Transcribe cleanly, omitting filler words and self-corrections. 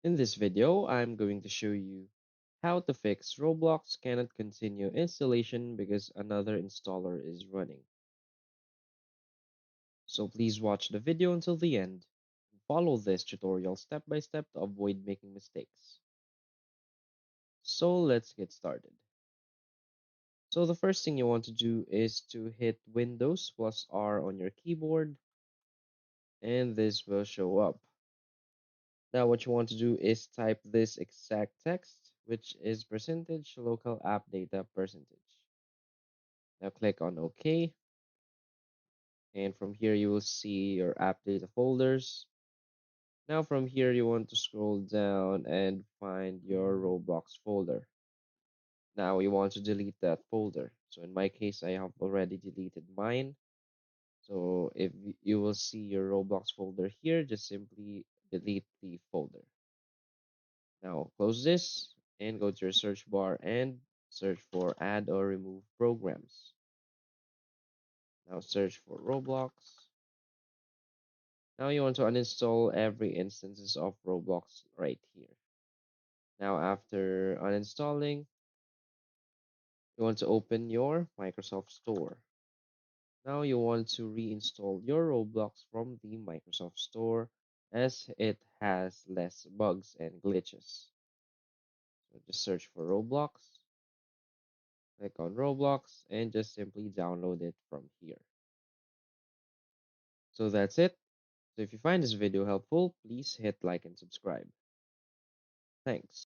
In this video, I'm going to show you how to fix Roblox cannot continue installation because another installer is running. So please watch the video until the end. Follow this tutorial step by step to avoid making mistakes. So let's get started. So the first thing you want to do is to hit Windows plus R on your keyboard and this will show up. Now what you want to do is type this exact text, which is percentage local app data percentage. Now click on OK, and from here you will see your app data folders. Now from here you want to scroll down and find your Roblox folder. Now you want to delete that folder. So in my case, I have already deleted mine. So if you will see your Roblox folder here, just simply delete the folder. Now close this and go to your search bar and search for add or remove programs. Now search for Roblox. Now you want to uninstall every instances of Roblox right here. Now after uninstalling, you want to open your Microsoft Store. Now you want to reinstall your Roblox from the Microsoft Store as it has less bugs and glitches. So just search for Roblox, click on Roblox, and just simply download it from here. So that's it. So if you find this video helpful, please hit like and subscribe. Thanks.